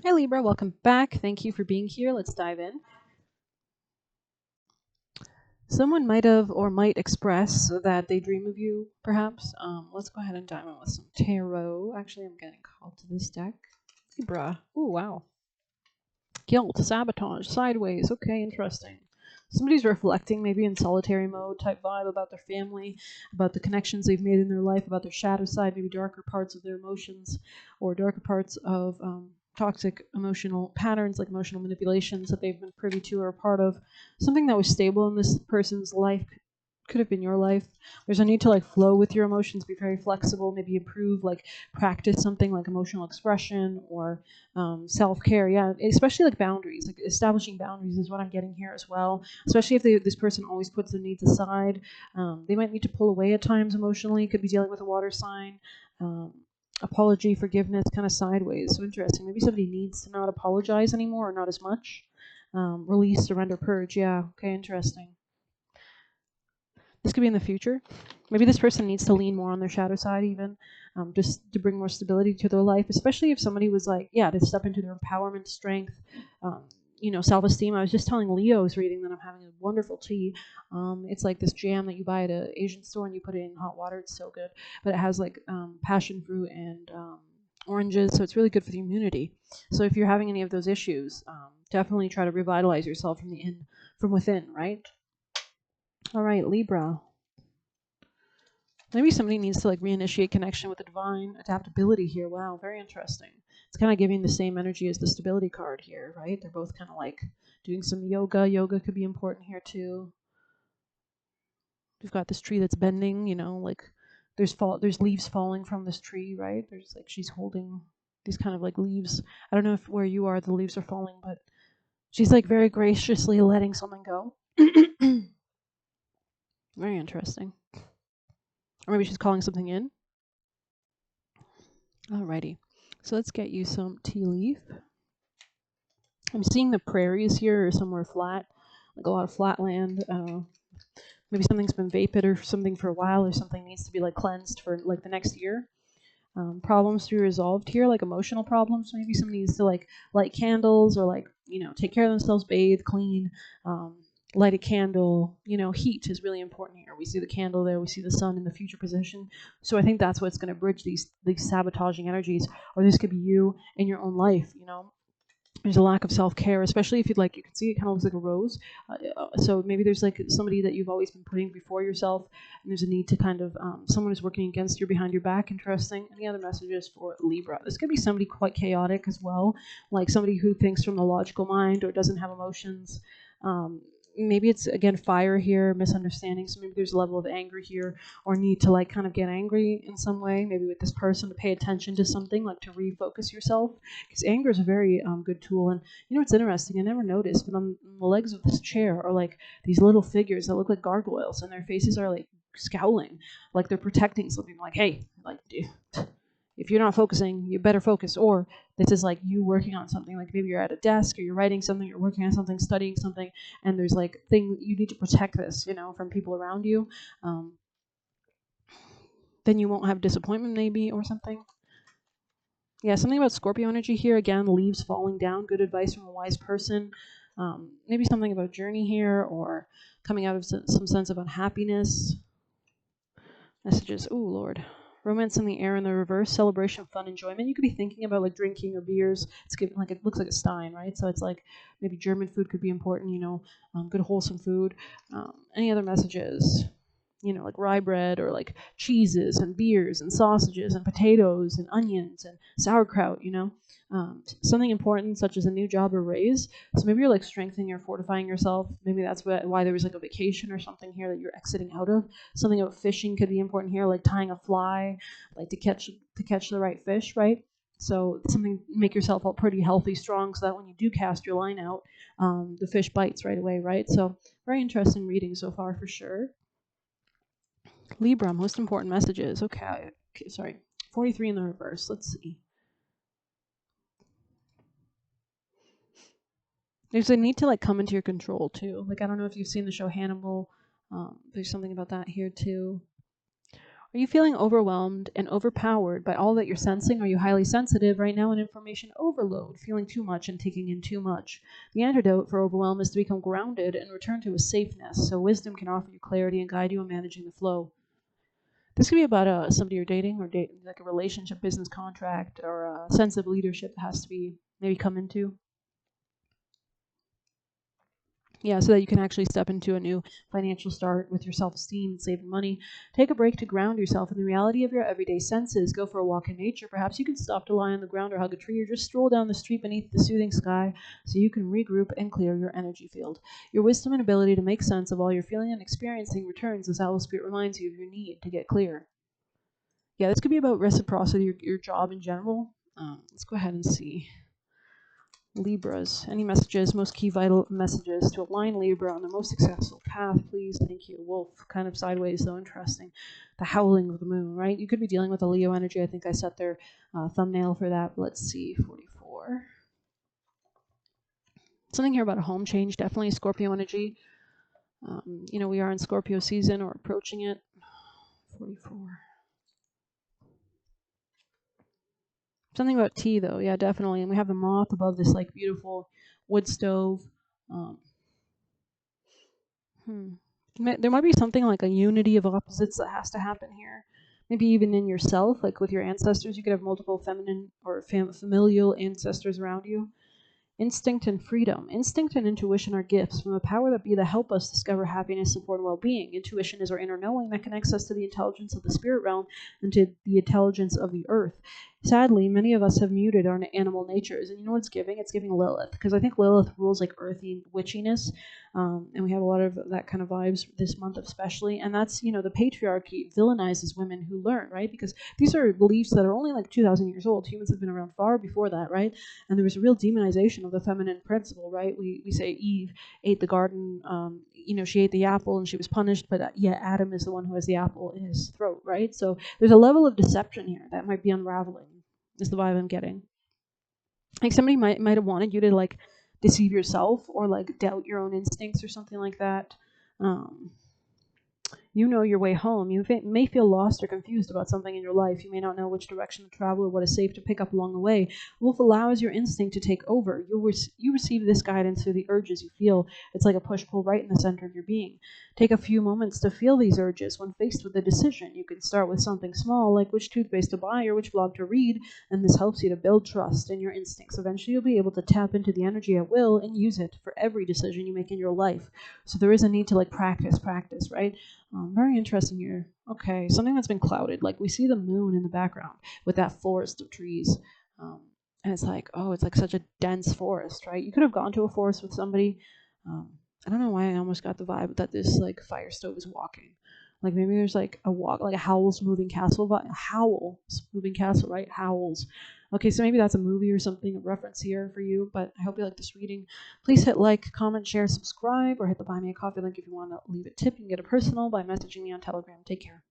Hi Libra, welcome back. Thank you for being here. Let's dive in. Someone might have or might express that they dream of you, perhaps. Let's go ahead and dive in with some tarot. Actually, I'm getting called to this deck. Libra. Ooh, wow. Guilt, sabotage, sideways. Okay, interesting. Somebody's reflecting, maybe in solitary mode type vibe, about their family, about the connections they've made in their life, about their shadow side, maybe darker parts of their emotions, or darker parts of toxic emotional patterns, like emotional manipulations that they've been privy to or a part of. Something that was stable in this person's life could have been your life. There's a need to like flow with your emotions, be very flexible, maybe improve, like practice something like emotional expression or self-care. Yeah, especially like boundaries, like establishing boundaries is what I'm getting here as well. Especially if this person always puts their needs aside. They might need to pull away at times emotionally. Could be dealing with a water sign. Apology, forgiveness, kind of sideways. So interesting. Maybe somebody needs to not apologize anymore or not as much. Release, surrender, purge. Yeah, okay, interesting. This could be in the future. Maybe this person needs to lean more on their shadow side even, just to bring more stability to their life, especially if somebody was like, yeah, to step into their empowerment, strength, self-esteem. I was just telling Leo's reading that I'm having a wonderful tea. It's like this jam that you buy at an Asian store and you put it in hot water. It's so good. But it has like passion fruit and oranges, so it's really good for the immunity. So if you're having any of those issues, definitely try to revitalize yourself from within, right? All right, Libra. Maybe somebody needs to like reinitiate connection with the divine. Adaptability here. Wow, very interesting. It's kind of giving the same energy as the stability card here, right? They're both kind of like doing some yoga. Yoga could be important here too. We've got this tree that's bending, like there's leaves falling from this tree, right? There's like she's holding these kind of like leaves. I don't know if where you are the leaves are falling, but she's like very graciously letting something go. Very interesting. Or maybe she's calling something in. Alrighty. So let's get you some tea leaf. I'm seeing the prairies here or somewhere flat, like a lot of flat land. Maybe something's been vapid or something for a while, or something needs to be like cleansed for like the next year. Problems to be resolved here, like emotional problems. Maybe somebody needs to like light candles or like take care of themselves, bathe, clean, light a candle. Heat is really important here. We see the candle there. We see the sun in the future position. So I think that's what's going to bridge these sabotaging energies. Or this could be you in your own life. There's a lack of self-care, especially if you can see it kind of looks like a rose. So maybe there's like somebody that you've always been putting before yourself, and there's a need to kind of someone is working against you behind your back. Interesting. Any other messages for Libra? This could be somebody quite chaotic as well, like somebody who thinks from the logical mind or doesn't have emotions. Maybe it's again fire here, misunderstanding. So maybe there's a level of anger here or need to like kind of get angry in some way, maybe with this person to pay attention to something, like to refocus yourself, because anger is a very good tool. And it's interesting, I never noticed, but on the legs of this chair are like these little figures that look like gargoyles, and their faces are like scowling, like they're protecting something, like, hey, like, if you're not focusing, you better focus. Or this is like you working on something, like maybe you're at a desk or you're writing something, you're working on something, studying something, and there's like thing you need to protect this, from people around you. Then you won't have disappointment maybe or something. Yeah, something about Scorpio energy here. Again, leaves falling down. Good advice from a wise person. Maybe something about journey here or coming out of some sense of unhappiness. Messages. Oh, Lord. Romance in the air in the reverse. Celebration, fun, enjoyment. You could be thinking about like drinking or beers. It's given like it looks like a stein, right? So it's like maybe German food could be important. Good wholesome food. Any other messages? Like rye bread or like cheeses and beers and sausages and potatoes and onions and sauerkraut, something important such as a new job or raise. So maybe you're like strengthening or fortifying yourself. Maybe that's why there was like a vacation or something here that you're exiting out of. Something about fishing could be important here, like tying a fly, like to catch the right fish, right? So something, make yourself all pretty healthy, strong, so that when you do cast your line out, the fish bites right away, right? So very interesting reading so far for sure. Libra, most important messages. Okay, sorry. 43 in the reverse. Let's see. There's a need to like come into your control too. Like I don't know if you've seen the show Hannibal. There's something about that here too. Are you feeling overwhelmed and overpowered by all that you're sensing? Are you highly sensitive right now in information overload, feeling too much and taking in too much? The antidote for overwhelm is to become grounded and return to a safeness so wisdom can offer you clarity and guide you in managing the flow. This could be about somebody you're dating or like a relationship, business contract, or a sense of leadership that has to be maybe come into. Yeah, so that you can actually step into a new financial start with your self-esteem and saving money. Take a break to ground yourself in the reality of your everyday senses. Go for a walk in nature. Perhaps you can stop to lie on the ground or hug a tree or just stroll down the street beneath the soothing sky so you can regroup and clear your energy field. Your wisdom and ability to make sense of all you're feeling and experiencing returns as Owl Spirit reminds you of your need to get clear. Yeah, this could be about reciprocity, your job in general. Let's go ahead and see. Libras, any messages, most key vital messages to align Libra on the most successful path, please. Thank you. Wolf, kind of sideways though, interesting. The howling of the moon, right? You could be dealing with a Leo energy. I think I set their thumbnail for that. Let's see, 44. Something here about a home change, definitely Scorpio energy. We are in Scorpio season or approaching it. 44. Something about tea, though. Yeah, definitely. And we have the moth above this, like, beautiful wood stove. There might be something like a unity of opposites that has to happen here. Maybe even in yourself, like with your ancestors. You could have multiple feminine or familial ancestors around you. Instinct and freedom. Instinct and intuition are gifts from a power that be that help us discover happiness, support, and well-being. Intuition is our inner knowing that connects us to the intelligence of the spirit realm and to the intelligence of the earth. Sadly, many of us have muted our animal natures. And you know what it's giving? It's giving Lilith. Because I think Lilith rules like earthy witchiness. And we have a lot of that kind of vibes this month especially. And that's, the patriarchy villainizes women who learn, right? Because these are beliefs that are only like 2,000 years old. Humans have been around far before that, right? And there was a real demonization of the feminine principle, right? We say Eve ate the garden, she ate the apple and she was punished, but yet Adam is the one who has the apple in his throat, right? So there's a level of deception here that might be unraveling, is the vibe I'm getting. Like somebody might have wanted you to like deceive yourself or like doubt your own instincts or something like that. You know your way home. You may feel lost or confused about something in your life. You may not know which direction to travel or what is safe to pick up along the way. Wolf allows your instinct to take over. You receive this guidance through the urges you feel. It's like a push-pull right in the center of your being. Take a few moments to feel these urges when faced with a decision. You can start with something small, like which toothpaste to buy or which blog to read, and this helps you to build trust in your instincts. Eventually, you'll be able to tap into the energy at will and use it for every decision you make in your life. So there is a need to like practice, right? Very interesting here. Okay, something that's been clouded. Like we see the moon in the background with that forest of trees. And it's like, oh, it's like such a dense forest, right? You could have gone to a forest with somebody. I don't know why I almost got the vibe that this like fire stove is walking. Like maybe there's like a walk, like a Howl's Moving Castle, Howl's Moving Castle, right? Howl's. Okay, so maybe that's a movie or something, a reference here for you, but I hope you like this reading. Please hit like, comment, share, subscribe, or hit the Buy Me a Coffee link if you want to leave a tip. You can get a personal by messaging me on Telegram. Take care.